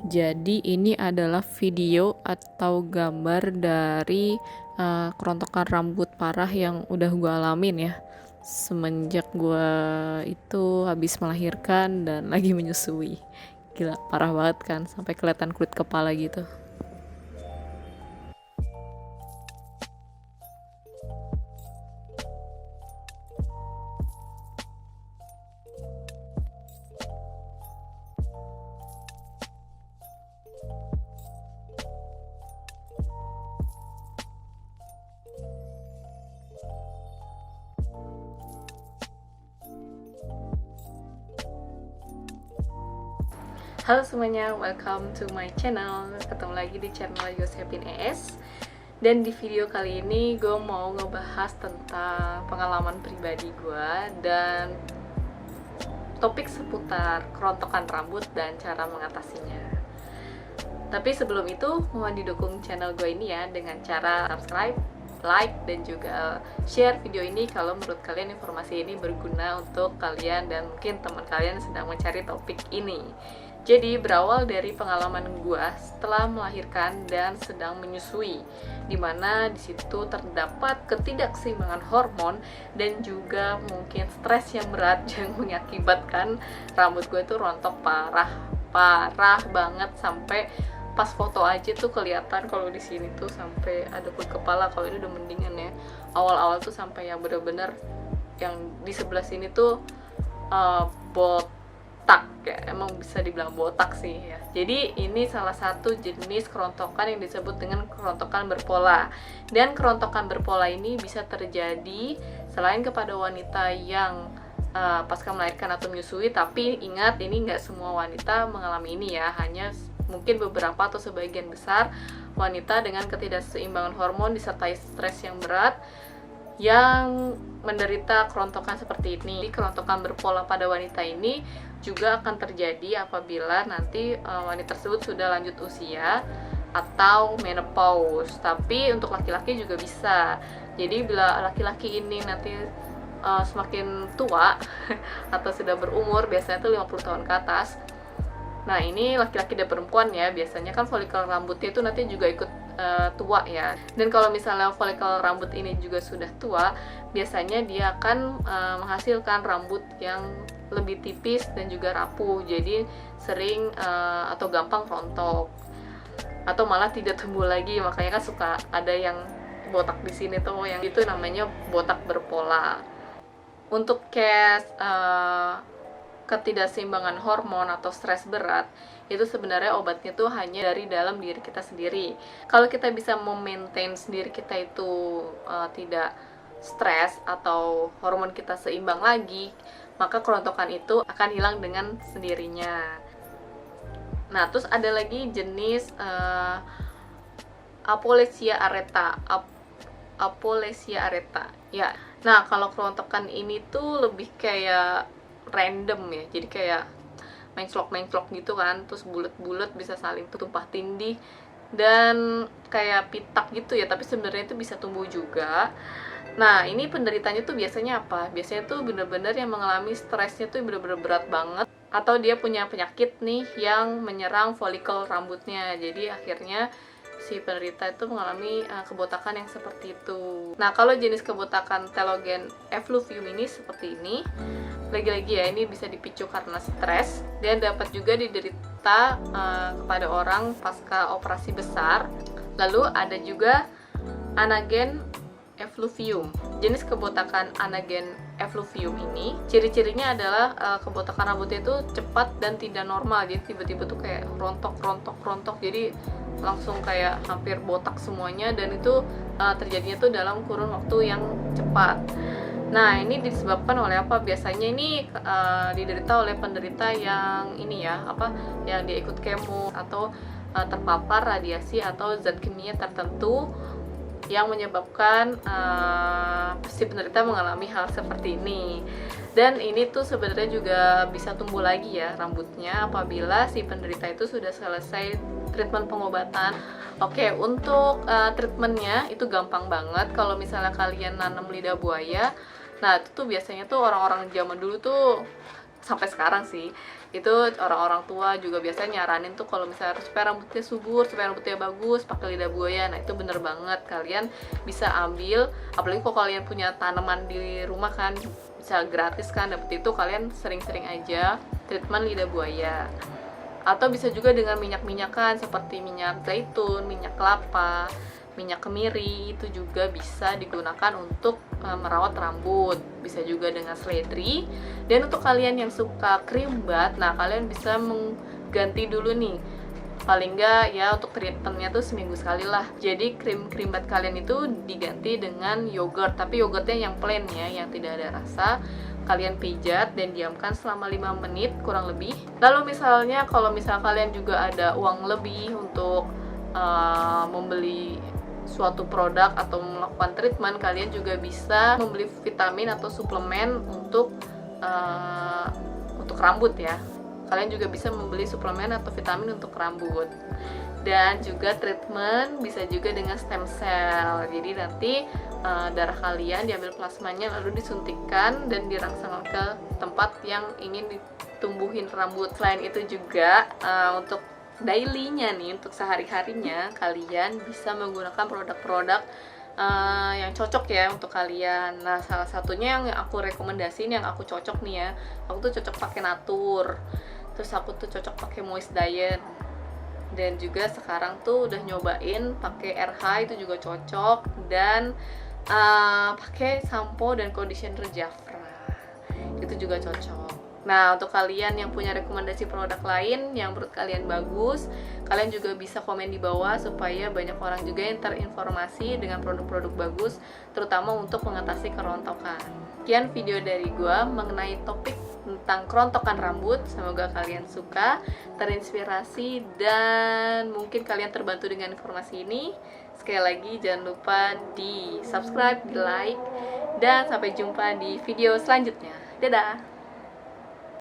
Jadi ini adalah video atau gambar dari kerontokan rambut parah yang udah gue alamin ya semenjak gue itu habis melahirkan dan lagi menyusui. Gila, parah banget kan, sampai kelihatan kulit kepala gitu. Halo semuanya, welcome to my channel. Ketemu lagi di channel Yosepin ES. Dan di video kali ini gue mau ngebahas tentang pengalaman pribadi gue dan topik seputar kerontokan rambut dan cara mengatasinya. Tapi sebelum itu, mohon didukung channel gue ini ya dengan cara subscribe, like, dan juga share video ini kalau menurut kalian informasi ini berguna untuk kalian dan mungkin teman kalian sedang mencari topik ini. Jadi berawal dari pengalaman gue setelah melahirkan dan sedang menyusui, dimana disitu terdapat ketidakseimbangan hormon dan juga mungkin stres yang berat yang mengakibatkan rambut gue itu rontok parah banget, sampai pas foto aja tuh kelihatan kalau di sini tuh sampai ada kulit kepala. Kalau ini udah mendingan ya, awal-awal tuh sampai yang bener-bener yang di sebelah sini tuh botak ya, emang bisa dibilang botak sih ya. Jadi ini salah satu jenis kerontokan yang disebut dengan kerontokan berpola. Dan kerontokan berpola ini bisa terjadi selain kepada wanita yang pasca melahirkan atau menyusui, tapi ingat ini nggak semua wanita mengalami ini ya, hanya mungkin beberapa atau sebagian besar wanita dengan ketidakseimbangan hormon disertai stres yang berat yang menderita kerontokan seperti ini. Kerontokan berpola pada wanita ini juga akan terjadi apabila nanti wanita tersebut sudah lanjut usia atau menopause. Tapi untuk laki-laki juga bisa. Jadi bila laki-laki ini nanti semakin tua atau sudah berumur, biasanya tuh 50 tahun ke atas. Nah, ini laki-laki dan perempuan ya, biasanya kan folikel rambutnya itu nanti juga ikut tua ya. Dan kalau misalnya folikel rambut ini juga sudah tua, biasanya dia akan menghasilkan rambut yang lebih tipis dan juga rapuh. Jadi sering atau gampang rontok atau malah tidak tumbuh lagi. Makanya kan suka ada yang botak di sini tuh, yang itu namanya botak berpola. Untuk case ketidakseimbangan hormon atau stres berat, itu sebenarnya obatnya tuh hanya dari dalam diri kita sendiri. Kalau kita bisa memaintain diri kita itu tidak stres atau hormon kita seimbang lagi, maka kerontokan itu akan hilang dengan sendirinya. Nah, terus ada lagi jenis alopecia areata. Alopecia areata ya. Nah, kalau kerontokan ini tuh lebih kayak random ya, jadi kayak menclok gitu kan, terus bulat-bulat bisa saling tumpah tindih dan kayak pitak gitu ya, tapi sebenarnya itu bisa tumbuh juga. Nah, ini penderitanya tuh biasanya apa? Biasanya tuh bener-bener yang mengalami stresnya tuh bener-bener berat banget, atau dia punya penyakit nih yang menyerang folikel rambutnya, jadi akhirnya si penderita itu mengalami kebotakan yang seperti itu. Nah, kalau jenis kebotakan telogen effluvium ini seperti ini, lagi-lagi ya, ini bisa dipicu karena stres dan dapat juga diderita kepada orang pasca operasi besar. Lalu ada juga anagen effluvium. Jenis kebotakan anagen effluvium ini ciri-cirinya adalah kebotakan rambutnya itu cepat dan tidak normal. Jadi tiba-tiba tuh kayak rontok, jadi langsung kayak hampir botak semuanya, dan itu terjadinya tuh dalam kurun waktu yang cepat. Nah, ini disebabkan oleh apa? Biasanya ini diderita oleh penderita yang ini ya, yang dia ikut kemo atau terpapar radiasi atau zat kimia tertentu yang menyebabkan si penderita mengalami hal seperti ini. Dan ini tuh sebenarnya juga bisa tumbuh lagi ya rambutnya apabila si penderita itu sudah selesai treatment pengobatan. Oke, untuk treatmentnya itu gampang banget. Kalau misalnya kalian nanam lidah buaya, nah itu tuh biasanya tuh orang-orang zaman dulu tuh sampai sekarang sih. Itu orang-orang tua juga biasanya nyaranin tuh kalau misalnya supaya rambutnya subur, supaya rambutnya bagus, pakai lidah buaya. Nah itu bener banget, kalian bisa ambil, apalagi kalau kalian punya tanaman di rumah kan, bisa gratis kan dapet itu, kalian sering-sering aja treatment lidah buaya. Atau bisa juga dengan minyak-minyakan seperti minyak zaitun, minyak kelapa, minyak kemiri, itu juga bisa digunakan untuk merawat rambut. Bisa juga dengan seledri. Dan untuk kalian yang suka krim bat, nah kalian bisa mengganti dulu nih, paling enggak ya untuk treatmentnya tuh seminggu sekali lah. Jadi krim bat kalian itu diganti dengan yogurt, tapi yogurtnya yang plain ya, yang tidak ada rasa. Kalian pijat dan diamkan selama 5 menit kurang lebih. Lalu misalnya kalau kalian juga ada uang lebih untuk membeli suatu produk atau melakukan treatment, kalian juga bisa membeli vitamin atau suplemen untuk rambut ya. Kalian juga bisa membeli suplemen atau vitamin untuk rambut. Dan juga treatment bisa juga dengan stem cell. Jadi nanti darah kalian diambil plasmanya lalu disuntikkan dan dirangsang ke tempat yang ingin ditumbuhin rambut. Selain itu juga untuk daily-nya nih, untuk sehari-harinya kalian bisa menggunakan produk-produk yang cocok ya untuk kalian. Nah salah satunya yang aku rekomendasiin, yang aku cocok nih ya, aku tuh cocok pakai Natur, terus aku tuh cocok pakai Moist Diet, dan juga sekarang tuh udah nyobain pakai RH, itu juga cocok, dan pakai sampo dan conditioner Jafra, itu juga cocok. Nah untuk kalian yang punya rekomendasi produk lain yang menurut kalian bagus, kalian juga bisa komen di bawah supaya banyak orang juga yang terinformasi dengan produk-produk bagus, terutama untuk mengatasi kerontokan. Sekian video dari gua mengenai topik tentang kerontokan rambut. Semoga kalian suka, terinspirasi, dan mungkin kalian terbantu dengan informasi ini. Sekali lagi jangan lupa di subscribe, di like, dan sampai jumpa di video selanjutnya. Dadah!